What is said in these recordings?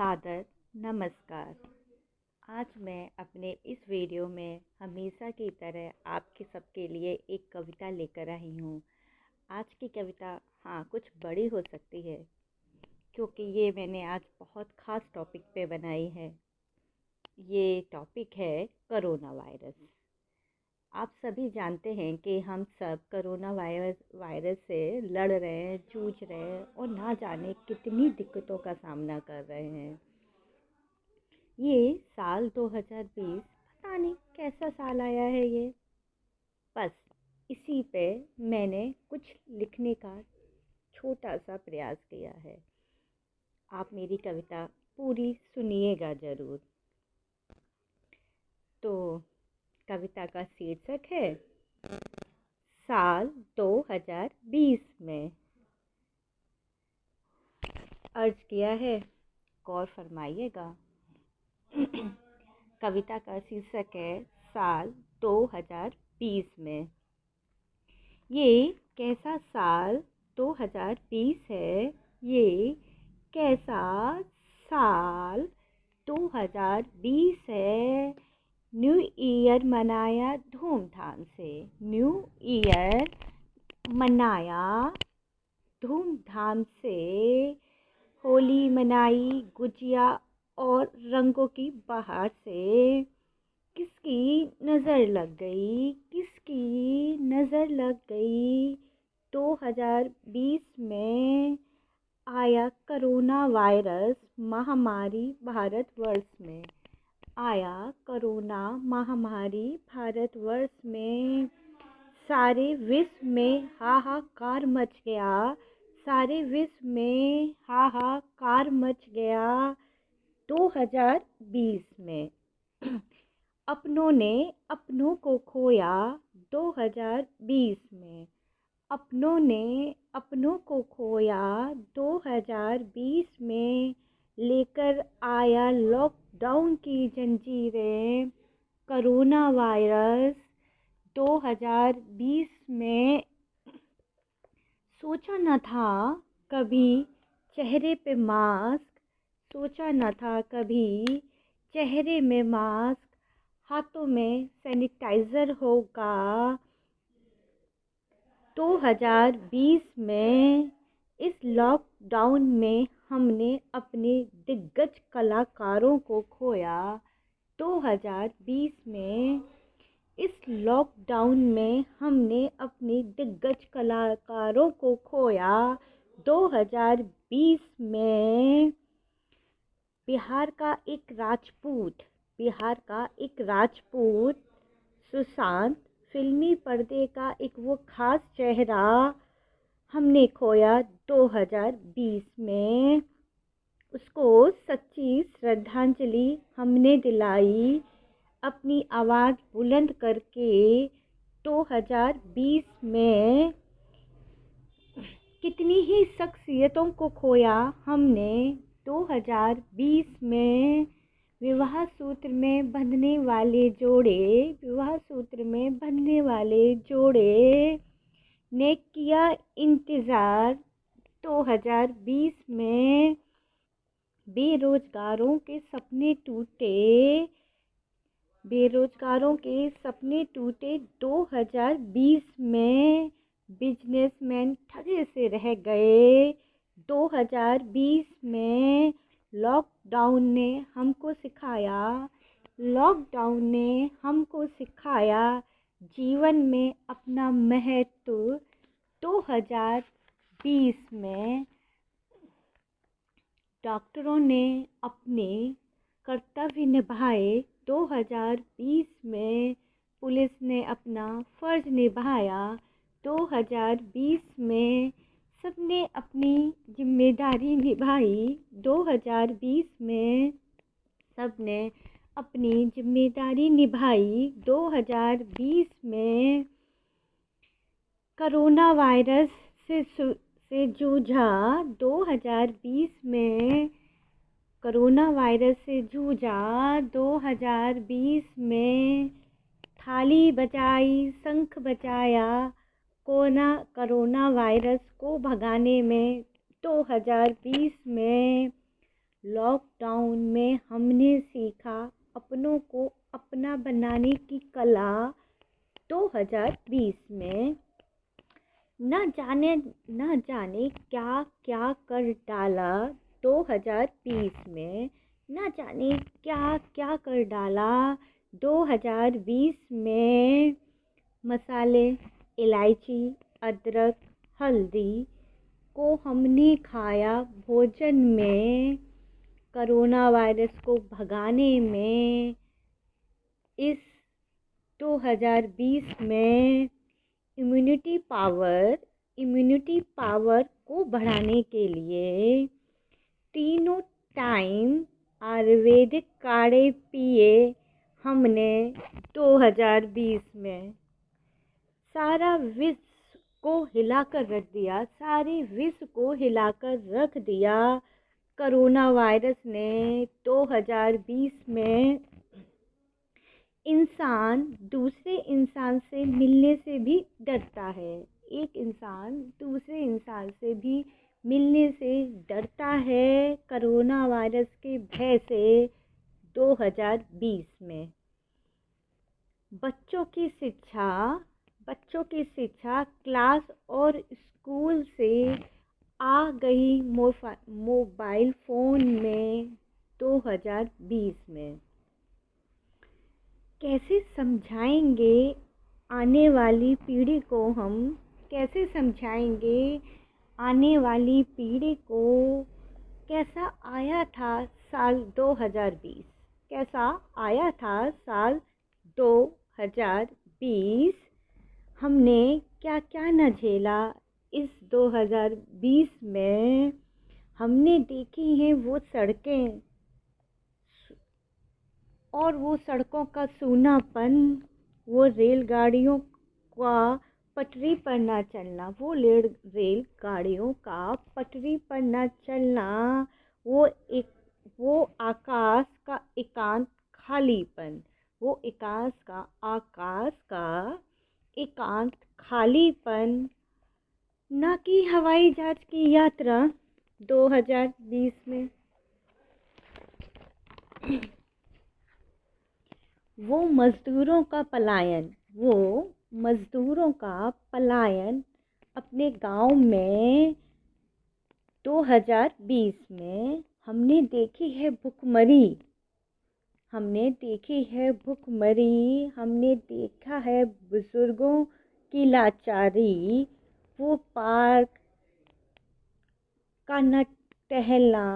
सादर नमस्कार। आज मैं अपने इस वीडियो में हमेशा की तरह आपके सबके लिए एक कविता लेकर आई हूँ। आज की कविता कुछ बड़ी हो सकती है क्योंकि ये मैंने आज बहुत ख़ास टॉपिक पे बनाई है। ये टॉपिक है कोरोना वायरस। आप सभी जानते हैं कि हम सब कोरोना वायरस से लड़ रहे हैं, जूझ रहे हैं और ना जाने कितनी दिक्कतों का सामना कर रहे हैं। ये साल 2020 पता नहीं कैसा साल आया है ये। बस इसी पे मैंने कुछ लिखने का छोटा सा प्रयास किया है। आप मेरी कविता पूरी सुनिएगा ज़रूर। तो कविता का शीर्षक है साल 2020 में। अर्ज किया है, गौर फरमाइएगा। कविता का शीर्षक है साल 2020 में। ये कैसा साल 2020 है, ये कैसा साल 2020 है। न्यू ईयर मनाया धूमधाम से, न्यू ईयर मनाया धूमधाम से। होली मनाई गुजिया और रंगों की बहार से। किसकी नज़र लग गई, किसकी नज़र लग गई। 2020 में आया कोरोना वायरस महामारी भारतवर्ष में। आया कोरोना महामारी भारतवर्ष में। सारे विश्व में हाहाकार मच गया, सारे विश्व में हाहाकार मच गया 2020 में। अपनों ने अपनों को खोया 2020 में। अपनों ने अपनों को खोया 2020 में। लेकर आया लॉकडाउन की जंजीरें कोरोना वायरस 2020 में। सोचा न था कभी चेहरे पे मास्क, सोचा न था कभी चेहरे में मास्क, हाथों में सैनिटाइज़र होगा 2020 में। इस लॉकडाउन में हमने अपने दिग्गज कलाकारों को खोया 2020 में। इस लॉकडाउन में हमने अपने दिग्गज कलाकारों को खोया 2020 में। बिहार का एक राजपूत, बिहार का एक राजपूत सुशांत, फिल्मी पर्दे का एक वो खास चेहरा हमने खोया 2020 में। उसको सच्ची श्रद्धांजलि हमने दिलाई अपनी आवाज़ बुलंद करके 2020 में। कितनी ही शख्सियतों को खोया हमने 2020 में। विवाह सूत्र में बंधने वाले जोड़े, विवाह सूत्र में बंधने वाले जोड़े ने किया इंतज़ार 2020 में। बेरोजगारों के सपने टूटे, बेरोजगारों के सपने टूटे 2020 में। बिजनेसमैन ठगे से रह गए 2020 में। लॉकडाउन ने हमको सिखाया, लॉकडाउन ने हमको सिखाया जीवन में अपना महत्व 2020 में। डॉक्टरों ने अपने कर्तव्य निभाए 2020 में। पुलिस ने अपना फ़र्ज निभाया 2020 में। सबने अपनी जिम्मेदारी निभाई 2020 में। सबने अपनी जिम्मेदारी निभाई 2020 में। कोरोना वायरस से जूझा 2020 में। कोरोना वायरस से जूझा 2020 में। थाली बजाई, शंख बजाया कोरोना वायरस को भगाने में 2020 में। लॉकडाउन बनाने की कला 2020 में न जाने क्या क्या कर डाला। 2020 में न जाने क्या क्या कर डाला। 2020 में मसाले, इलायची, अदरक, हल्दी को हमने खाया भोजन में। कोरोना वायरस को भगाने में इस 2020 में इम्यूनिटी पावर को बढ़ाने के लिए तीनों टाइम आयुर्वेदिक काढ़े पिए हमने 2020 में। सारा विश्व को हिलाकर रख दिया, सारे विश्व को हिलाकर रख दिया कोरोना वायरस ने। 2020 में इंसान दूसरे इंसान से मिलने से भी डरता है। एक इंसान दूसरे इंसान से भी मिलने से डरता है कोरोना वायरस के भय से। 2020 में बच्चों की शिक्षा क्लास और स्कूल से आ गई मोबाइल फ़ोन में। 2020 में कैसे समझाएंगे आने वाली पीढ़ी को हम? कैसे समझाएंगे आने वाली पीढ़ी को? कैसा आया था साल 2020? कैसा आया था साल 2020? हमने क्या क्या न झेला इस 2020 में। हमने देखी हैं वो सड़कें और वो सड़कों का सूनापन, वो रेलगाड़ियों का पटरी पर ना चलना, रेलगाड़ियों का पटरी पर ना चलना, वो आकाश का एकांत खालीपन, आकाश का एकांत खालीपन, ना कि हवाई जहाज की यात्रा 2020 में। वो मज़दूरों का पलायन अपने गांव में 2020 में। हमने देखी है भुखमरी, हमने देखा है बुजुर्गों की लाचारी। वो पार्क का न टहलना,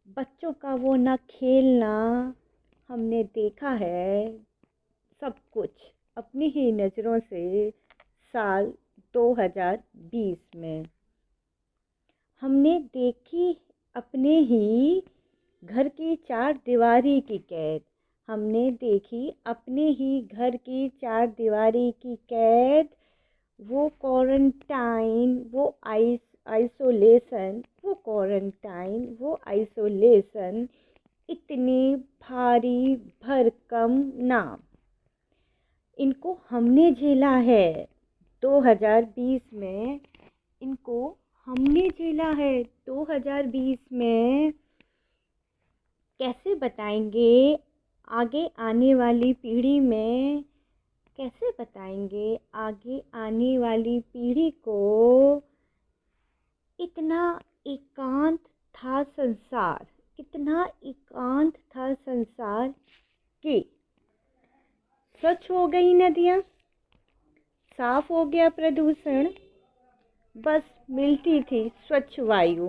बच्चों का वो न खेलना। हमने देखा है सब कुछ अपनी ही नज़रों से साल 2020 में। हमने देखी अपने ही घर की चार दीवारी की कैद। हमने देखी अपने ही घर की चार दीवारी की कैद। वो क्वारंटाइन, वो आइसोलेशन, इतने भारी भरकम नाम, इनको हमने झेला है 2020 में। इनको हमने झेला है 2020 में। कैसे बताएंगे आगे आने वाली पीढ़ी में? कैसे बताएंगे आगे आने वाली पीढ़ी को? इतना एकांत था संसार, कितना एकांत था संसार कि स्वच्छ हो गई नदियाँ, साफ हो गया प्रदूषण, बस मिलती थी स्वच्छ वायु।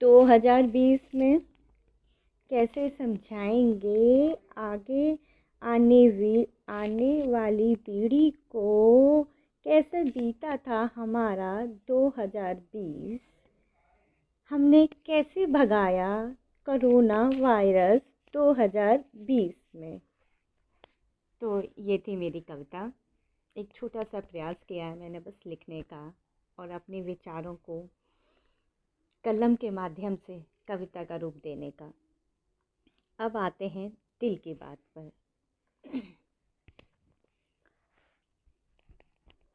2020 में कैसे समझाएंगे आगे आने वाली पीढ़ी को कैसे बीता था हमारा 2020? हमने कैसे भगाया कोरोना वायरस 2020 में? तो ये थी मेरी कविता। एक छोटा सा प्रयास किया है मैंने बस लिखने का और अपने विचारों को कलम के माध्यम से कविता का रूप देने का। अब आते हैं दिल की बात पर।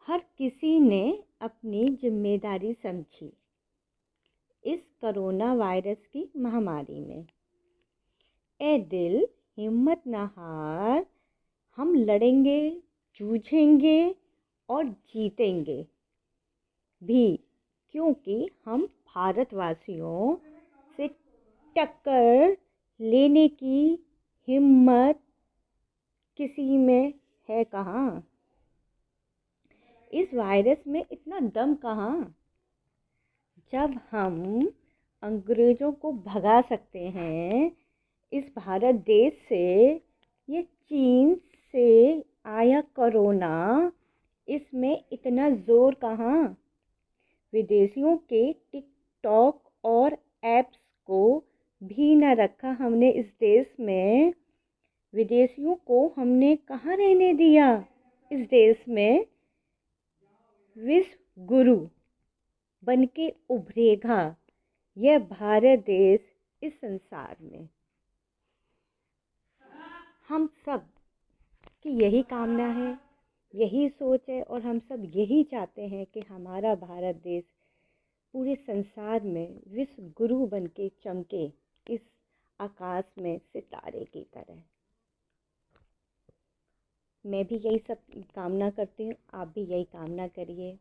हर किसी ने अपनी जिम्मेदारी समझी इस कोरोना वायरस की महामारी में। ए दिल, हिम्मत ना हार, हम लड़ेंगे, जूझेंगे और जीतेंगे भी, क्योंकि हम भारतवासियों से टक्कर लेने की हिम्मत किसी में है कहाँ। इस वायरस में इतना दम कहाँ। जब हम अंग्रेजों को भगा सकते हैं इस भारत देश से, ये चीन से आया कोरोना, इसमें इतना जोर कहाँ। विदेशियों के टिकटॉक और ऐप्स को भी न रखा हमने इस देश में। विदेशियों को हमने कहाँ रहने दिया इस देश में। विश्व गुरु बनके उभरेगा यह भारत देश इस संसार में। हम सब की यही कामना है, यही सोच है और हम सब यही चाहते हैं कि हमारा भारत देश पूरे संसार में विश्व गुरु बनके चमके इस आकाश में सितारे की तरह। मैं भी यही सब कामना करती हूँ, आप भी यही कामना करिए।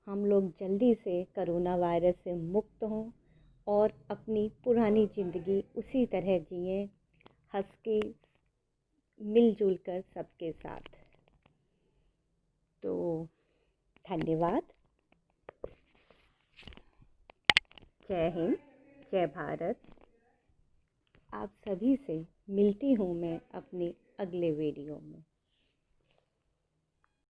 हम लोग जल्दी से कोरोना वायरस से मुक्त हों और अपनी पुरानी ज़िंदगी उसी तरह जिएं, हंस के मिलजुल कर सबके साथ। तो धन्यवाद। जय हिंद, जय भारत। आप सभी से मिलती हूँ मैं अपने अगले वीडियो में।